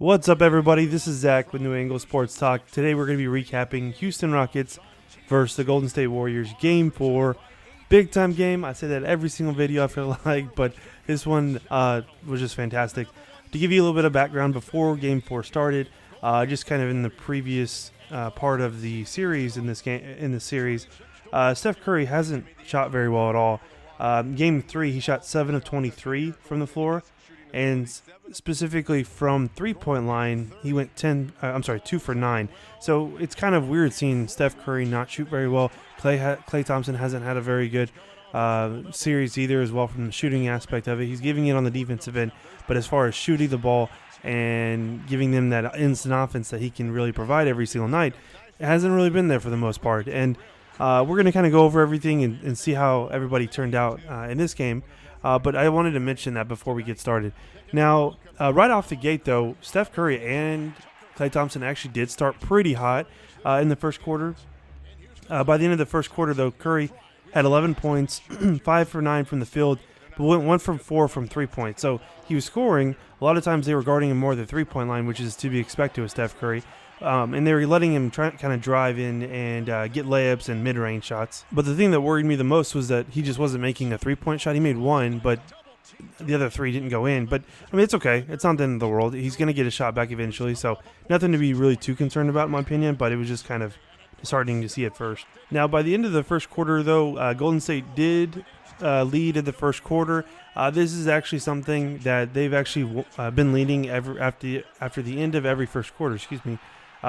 What's up, everybody? This is Zach with New Angle Sports Talk. Today we're going to be recapping Houston Rockets versus the Golden State Warriors Game 4. Big time game. I say that every single video I feel like, but this one was just fantastic. To give you a little bit of background before Game 4 started, just kind of in the previous part of the series in this series, Steph Curry hasn't shot very well at all. Game 3, he shot 7 of 23 from the floor. And specifically from three-point line, he went 2 for 9. So it's kind of weird seeing Steph Curry not shoot very well. Klay Thompson hasn't had a very good series either as well from the shooting aspect of it. He's giving it on the defensive end, but as far as shooting the ball and giving them that instant offense that he can really provide every single night, it hasn't really been there for the most part. And we're going to kind of go over everything and see how everybody turned out in this game. But I wanted to mention that before we get started. Now, right off the gate, though, Steph Curry and Klay Thompson actually did start pretty hot in the first quarter. By the end of the first quarter, though, Curry had 11 points, 5 for 9 from the field, but went 1 from 4 from 3 points. So he was scoring. A lot of times they were guarding him more at the three-point line, which is to be expected with Steph Curry. And they were letting him kind of drive in and get layups and mid-range shots. But the thing that worried me the most was that he just wasn't making a three-point shot. He made one, but the other 3 didn't go in. But, I mean, it's okay. It's not the end of the world. He's going to get a shot back eventually, so nothing to be really too concerned about, in my opinion, but it was just kind of disheartening to see at first. Now, by the end of the first quarter, though, Golden State did lead in the first quarter. This is actually something that they've actually been leading after the end of every first quarter,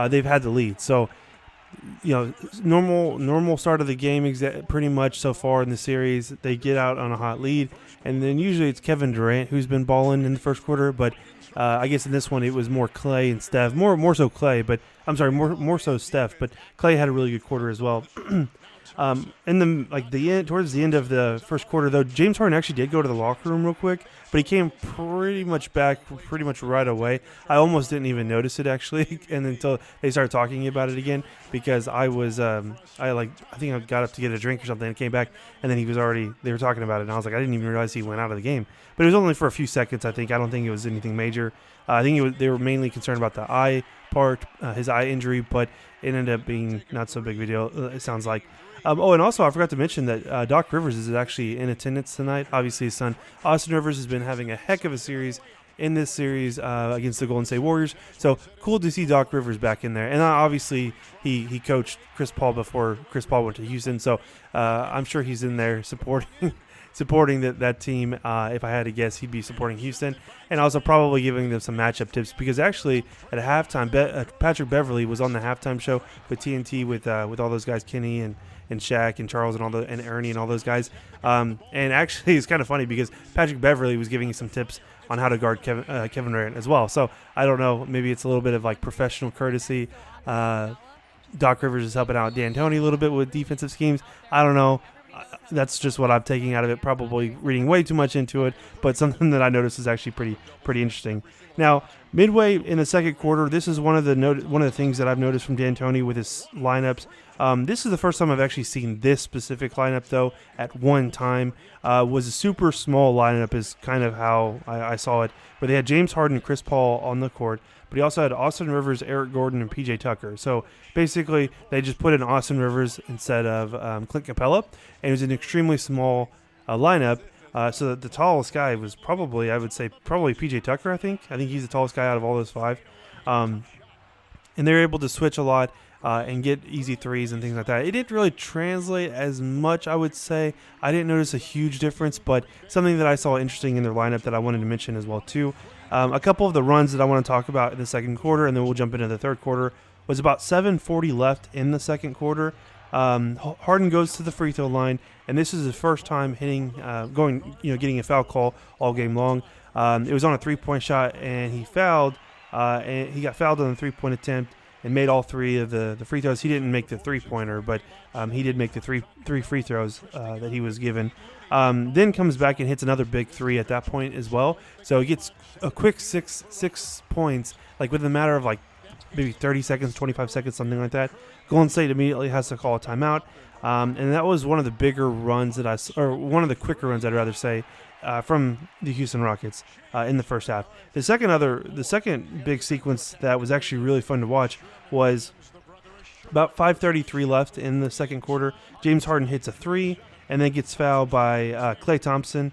they've had the lead. So, normal start of the game pretty much so far in the series. They get out on a hot lead, and then usually it's Kevin Durant who's been balling in the first quarter. But I guess in this one it was more Klay and Steph. More so Klay, but I'm sorry, more so Steph. But Klay had a really good quarter as well. Towards the end of the first quarter, though, James Harden actually did go to the locker room real quick, but he came pretty much right away. I almost didn't even notice it actually, and until they started talking about it again, because I was I think I got up to get a drink or something and came back, and then they were talking about it, and I was like, I didn't even realize he went out of the game. But it was only for a few seconds, I think. I don't think it was anything major. I think they were mainly concerned about the eye part, his eye injury, but it ended up being not so big of a deal, it sounds like. And also I forgot to mention that Doc Rivers is actually in attendance tonight. Obviously his son Austin Rivers has been having a heck of a series in this series against the Golden State Warriors. So cool to see Doc Rivers back in there. And obviously he coached Chris Paul before Chris Paul went to Houston. So I'm sure he's in there supporting that team. If I had to guess, he'd be supporting Houston, and also probably giving them some matchup tips, because actually at halftime, Patrick Beverley was on the halftime show with TNT with all those guys, Kenny and Shaq and Charles and Ernie and all those guys. And actually it's kind of funny because Patrick Beverley was giving some tips on how to guard Kevin Durant as well. So I don't know, maybe it's a little bit of like professional courtesy. Doc Rivers is helping out D'Antoni a little bit with defensive schemes. I don't know. That's just what I'm taking out of it, probably reading way too much into it, but something that I noticed is actually pretty interesting. Now, midway in the second quarter, this is one of the things that I've noticed from D'Antoni with his lineups. This is the first time I've actually seen this specific lineup, though, at one time. Was a super small lineup is kind of how I saw it, where they had James Harden and Chris Paul on the court, but he also had Austin Rivers, Eric Gordon, and PJ Tucker. So basically, they just put in Austin Rivers instead of Clint Capella, and it was an extremely small lineup. So that the tallest guy was probably PJ Tucker, I think. I think he's the tallest guy out of all those 5. And they were able to switch a lot and get easy threes and things like that. It didn't really translate as much, I would say. I didn't notice a huge difference, but something that I saw interesting in their lineup that I wanted to mention as well, too. A couple of the runs that I want to talk about in the second quarter, and then we'll jump into the third quarter, was about 7:40 left in the second quarter. Harden goes to the free throw line, and this is his first time getting a foul call all game long. It was on a 3-point shot, and he fouled, and he got fouled on the 3-point attempt and made all 3 of the free throws. He didn't make the 3-pointer, but he did make the three free throws that he was given. Then comes back and hits another big 3 at that point as well. So he gets a quick six points, like within a matter of like maybe 30 seconds, 25 seconds, something like that. Golden State immediately has to call a timeout. And that was one of the bigger runs or one of the quicker runs, I'd rather say, from the Houston Rockets in the first half. The second big sequence that was actually really fun to watch was about 5:33 left in the second quarter. James Harden hits a three and then gets fouled by Klay Thompson.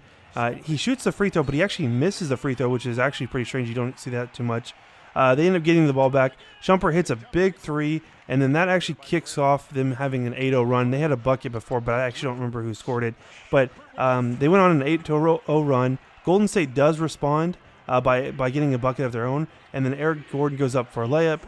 He shoots the free throw, but he actually misses the free throw, which is actually pretty strange. You don't see that too much. They end up getting the ball back. Shumpert hits a big three, and then that actually kicks off them having an 8-0 run. They had a bucket before, but I actually don't remember who scored it. But they went on an 8-0 run. Golden State does respond by getting a bucket of their own, and then Eric Gordon goes up for a layup.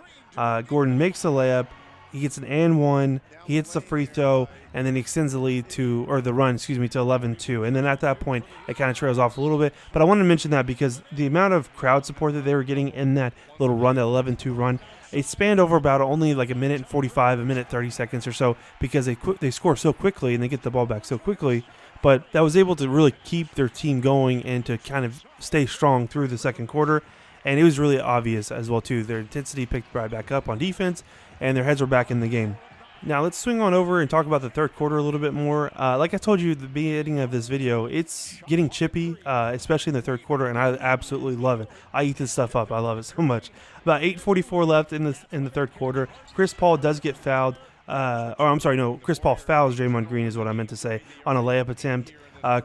Gordon makes the layup. He gets an and one. He hits the free throw, and then he extends the lead to 11-2. And then at that point, it kind of trails off a little bit. But I wanted to mention that because the amount of crowd support that they were getting in that little run, that 11-2 run, it spanned over about only like a minute and 45, a minute 30 seconds or so, because they score so quickly and they get the ball back so quickly. But that was able to really keep their team going and to kind of stay strong through the second quarter. And it was really obvious as well, too. Their intensity picked right back up on defense, and their heads were back in the game. Now, let's swing on over and talk about the third quarter a little bit more. Like I told you at the beginning of this video, it's getting chippy, especially in the third quarter, and I absolutely love it. I eat this stuff up. I love it so much. About 8:44 left in the third quarter. Chris Paul does get fouled. Chris Paul fouls Draymond Green is what I meant to say, on a layup attempt.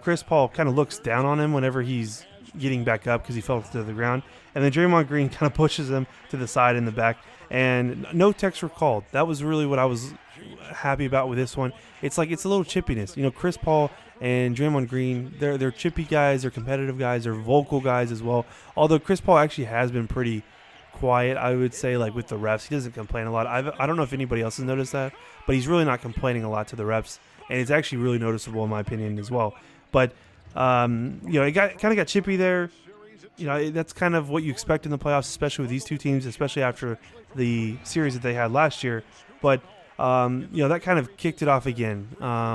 Chris Paul kind of looks down on him whenever he's getting back up because he fell to the ground. And then Draymond Green kind of pushes him to the side in the back. And no techs were called. That was really what I was happy about with this one. It's like it's a little chippiness. You know, Chris Paul and Draymond Green, they're chippy guys. They're competitive guys. They're vocal guys as well. Although Chris Paul actually has been pretty quiet, I would say, like with the refs. He doesn't complain a lot. I don't know if anybody else has noticed that, but he's really not complaining a lot to the refs. And it's actually really noticeable in my opinion as well. But, it kind of got chippy there. You know, that's kind of what you expect in the playoffs, especially with these two teams, especially after the series that they had last year. But, that kind of kicked it off again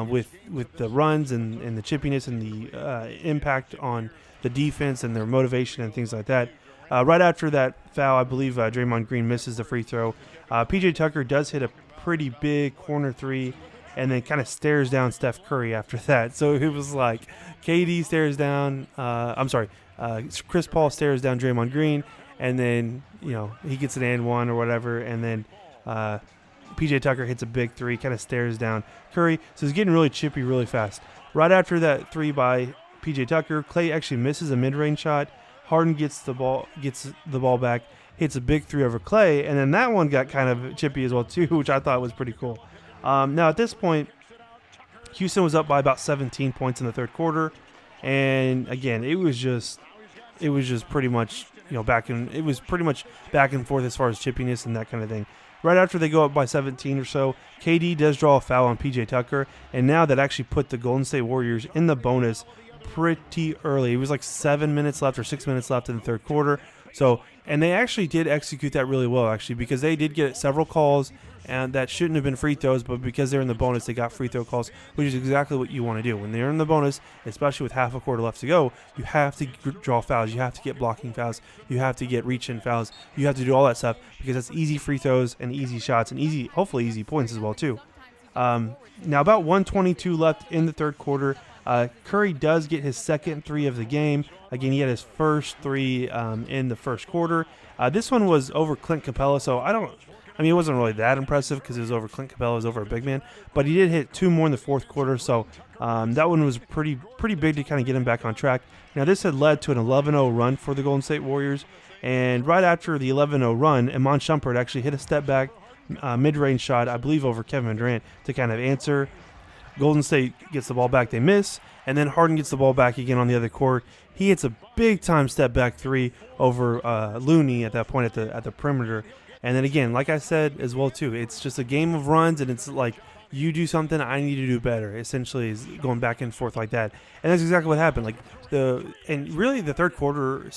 with the runs and the chippiness and the impact on the defense and their motivation and things like that. Right after that foul, I believe Draymond Green misses the free throw. P.J. Tucker does hit a pretty big corner three and then kind of stares down Steph Curry after that. So it was like KD stares down Chris Paul stares down Draymond Green, and then, he gets an and one or whatever, and then P.J. Tucker hits a big three, kind of stares down Curry. So it's getting really chippy really fast. Right after that three by P.J. Tucker, Klay actually misses a mid-range shot. Harden gets the ball back, hits a big three over Klay, and then that one got kind of chippy as well too, which I thought was pretty cool. Now at this point, Houston was up by about 17 points in the third quarter, and again, it was just pretty much back and forth as far as chippiness and that kind of thing. Right after they go up by 17 or so, KD does draw a foul on P.J. Tucker, and now that actually put the Golden State Warriors in the bonus pretty early. It was like 7 minutes left or 6 minutes left in the third quarter. So, and they actually did execute that really well, actually, because they did get several calls, and that shouldn't have been free throws, but because they're in the bonus, they got free throw calls, which is exactly what you want to do. When they're in the bonus, especially with half a quarter left to go, you have to draw fouls. You have to get blocking fouls. You have to get reach-in fouls. You have to do all that stuff because that's easy free throws and easy shots and hopefully easy points as well, too. Now, about 1:22 left in the third quarter. Curry does get his second three of the game. Again, he had his first three in the first quarter. This one was over Clint Capella, so it wasn't really that impressive because it was over Clint Capella, it was over a big man. But he did hit two more in the fourth quarter, so that one was pretty big to kind of get him back on track. Now, this had led to an 11-0 run for the Golden State Warriors, and right after the 11-0 run, Iman Shumpert actually hit a step back mid-range shot, I believe over Kevin Durant, to kind of answer. Golden State gets the ball back, they miss, and then Harden gets the ball back again on the other court. He hits a big-time step-back three over Looney at that point at the perimeter. And then again, like I said as well too, it's just a game of runs, and it's like you do something, I need to do better. Essentially, is going back and forth like that, and that's exactly what happened. Really the third quarter,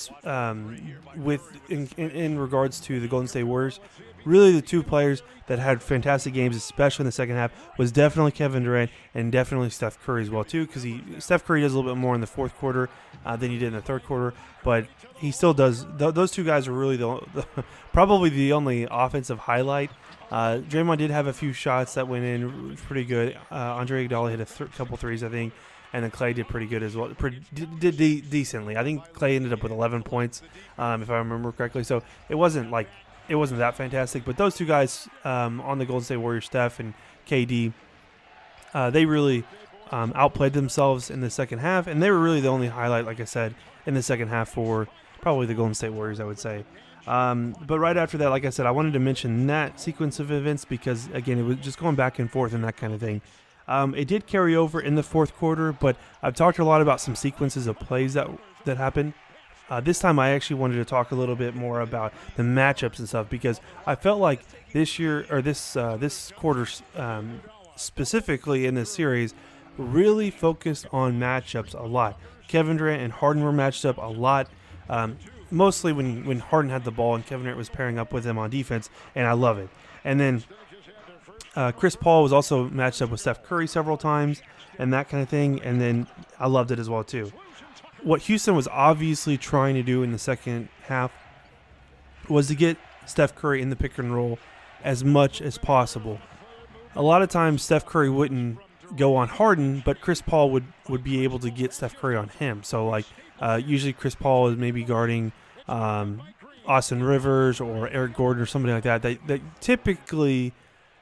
in regards to the Golden State Warriors, really the two players that had fantastic games, especially in the second half, was definitely Kevin Durant and definitely Steph Curry as well too, because Steph Curry does a little bit more in the fourth quarter than he did in the third quarter, but he still does. Those two guys are really probably the only offensive highlight Draymond did have a few shots that went in pretty good. Andre Iguodala hit a couple threes, I think, and then Clay did pretty good as well. Did decently. I think Clay ended up with 11 points, if I remember correctly. So it wasn't that fantastic. But those two guys on the Golden State Warriors, Steph and KD, they really outplayed themselves in the second half, and they were really the only highlight, like I said, in the second half for probably the Golden State Warriors, I would say. But right after that, like I said, I wanted to mention that sequence of events because, again, it was just going back and forth and that kind of thing. It did carry over in the fourth quarter, but I've talked a lot about some sequences of plays that happened. This time I actually wanted to talk a little bit more about the matchups and stuff because I felt like this year, or this quarter specifically in this series, really focused on matchups a lot. Kevin Durant and Harden were matched up a lot. Mostly when Harden had the ball and Kevin Durant was pairing up with him on defense, and I love it. And then Chris Paul was also matched up with Steph Curry several times and that kind of thing, and then I loved it as well too. What Houston was obviously trying to do in the second half was to get Steph Curry in the pick and roll as much as possible. A lot of times Steph Curry wouldn't go on Harden, but Chris Paul would be able to get Steph Curry on him. So like usually Chris Paul is maybe guarding Austin Rivers or Eric Gordon or somebody like that. That typically,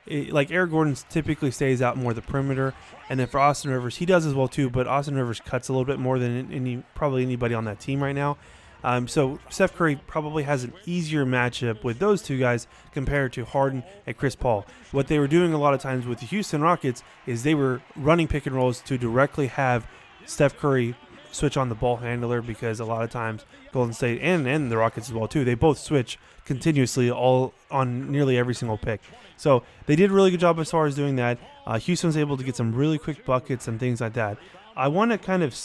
like Eric Gordon typically stays out more the perimeter, and then for Austin Rivers, he does as well too. But Austin Rivers cuts a little bit more than probably anybody on that team right now. So Steph Curry probably has an easier matchup with those two guys compared to Harden and Chris Paul. What they were doing a lot of times with the Houston Rockets is they were running pick and rolls to directly have Steph Curry switch on the ball handler, because a lot of times Golden State and the Rockets as well too, they both switch continuously all on nearly every single pick. So they did a really good job as far as doing that. Houston was able to get some really quick buckets and things like that. I want to kind of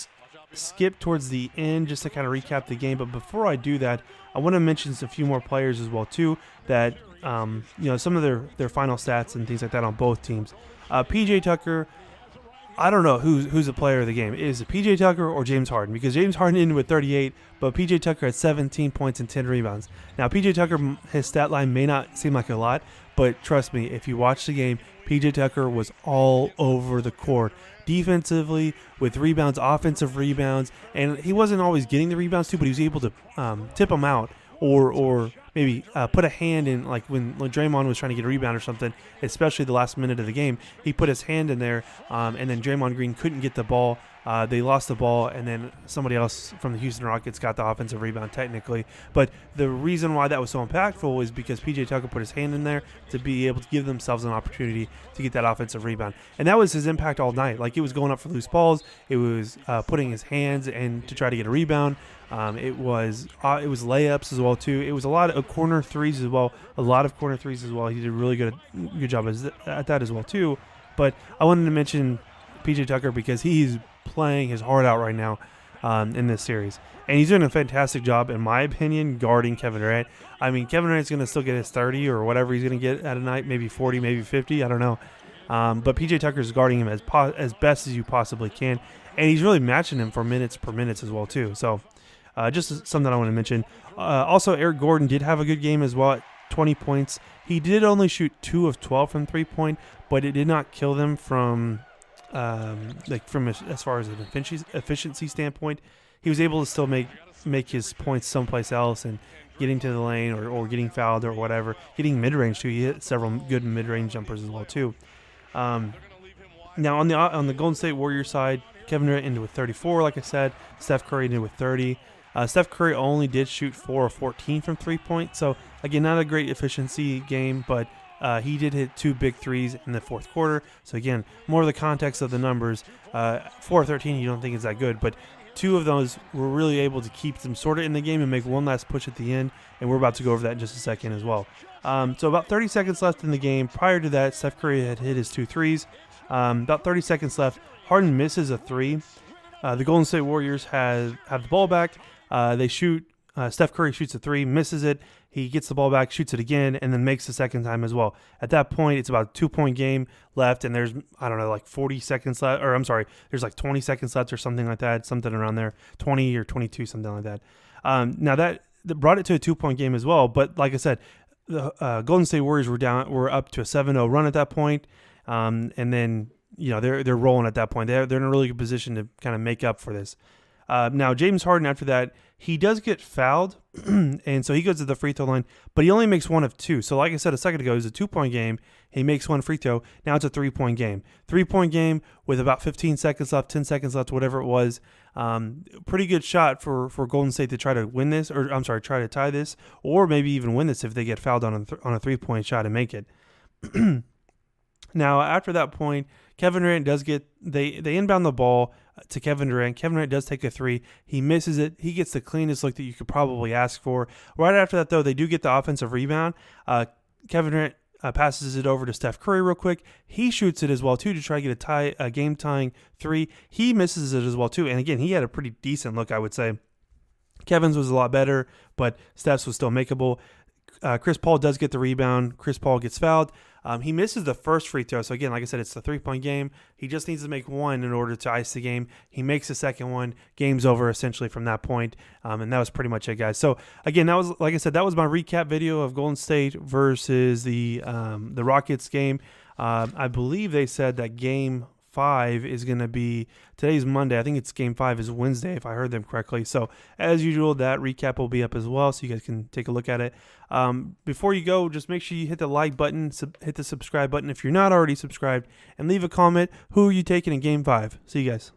skip towards the end just to kind of recap the game, but before I do that, I want to mention a few more players as well too that some of their final stats and things like that on both teams. PJ Tucker, I don't know who's the player of the game. Is it PJ Tucker or James Harden? Because James Harden ended with 38, but PJ Tucker had 17 points and 10 rebounds. Now PJ Tucker, his stat line may not seem like a lot, but trust me, if you watch the game, PJ Tucker was all over the court. Defensively, with rebounds, offensive rebounds, and he wasn't always getting the rebounds too, but he was able to tip them out or maybe put a hand in, like when Draymond was trying to get a rebound or something, especially the last minute of the game, he put his hand in there, and then Draymond Green couldn't get the ball. They lost the ball, and then somebody else from the Houston Rockets got the offensive rebound technically. But the reason why that was so impactful is because PJ Tucker put his hand in there to be able to give themselves an opportunity to get that offensive rebound. And that was his impact all night. Like, it was going up for loose balls. It was putting his hands in to try to get a rebound. It was layups as well too. It was a lot of corner threes as well. He did a really good job at that as well too. But I wanted to mention PJ Tucker because he's playing his heart out right now in this series, and he's doing a fantastic job, in my opinion, guarding Kevin Durant. I mean, Kevin Durant's going to still get his 30 or whatever he's going to get at a night, maybe 40, maybe 50, I don't know. But PJ Tucker's guarding him as best as you possibly can, and he's really matching him for minutes per minutes as well too. So just something I want to mention. Also, Eric Gordon did have a good game as well at 20 points. He did only shoot 2 of 12 from 3-point, but it did not kill them from as far as an efficiency standpoint. He was able to still make his points someplace else and getting to the lane or getting fouled or whatever. Getting mid-range too. He hit several good mid-range jumpers as well too. Now on the Golden State Warriors side, Kevin Durant ended with 34, like I said. Steph Curry ended with 30. Steph Curry only did shoot 4 of 14 from 3-point. So again, not a great efficiency game, but he did hit 2 big threes in the fourth quarter. So again, more of the context of the numbers. 4 of 13 you don't think is that good, but 2 of those were really able to keep them sort of in the game and make one last push at the end, and we're about to go over that in just a second as well. So about 30 seconds left in the game. Prior to that, Steph Curry had hit his 2 threes. About 30 seconds left. Harden misses a 3. The Golden State Warriors have the ball back. They shoot. Steph Curry shoots a 3, misses it. He gets the ball back, shoots it again, and then makes the second time as well. At that point, it's about a 2-point game left, and there's, I don't know, like 40 seconds left. Or I'm sorry, there's like 20 seconds left or something like that, something around there, 20 or 22, something like that. Now that brought it to a 2-point game as well, but like I said, the Golden State Warriors were up to a 7-0 run at that point, and then they're rolling at that point. They're in a really good position to kind of make up for this. Now James Harden, after that, he does get fouled, and so he goes to the free throw line, but he only makes one of two. So like I said a second ago, it was a 2-point game. He makes one free throw. Now it's a 3-point game. 3-point game with about 15 seconds left, 10 seconds left, whatever it was. Pretty good shot for Golden State to try to win this, or I'm sorry, try to tie this, or maybe even win this if they get fouled on a 3-point shot and make it. Now, after that point, Kevin Durant does get they inbound the ball to Kevin Durant. Kevin Durant does take a three. He misses it. He gets the cleanest look that you could probably ask for. Right after that, though, they do get the offensive rebound. Kevin Durant passes it over to Steph Curry real quick. He shoots it as well, too, to try to get a game-tying three. He misses it as well, too. And, again, he had a pretty decent look, I would say. Kevin's was a lot better, but Steph's was still makeable. Chris Paul does get the rebound. Chris Paul gets fouled. He misses the first free throw. So, again, like I said, it's the 3-point game. He just needs to make one in order to ice the game. He makes the second one. Game's over, essentially, from that point. And that was pretty much it, guys. So, again, that was, like I said, that was my recap video of Golden State versus the Rockets game. I believe they said that Game 5 is going to be, today's Monday. I think it's Game 5 is Wednesday, if I heard them correctly. So, as usual, that recap will be up as well, so you guys can take a look at it. Before you go, just make sure you hit the like button, hit the subscribe button if you're not already subscribed, and leave a comment. Who are you taking in Game 5? See you guys.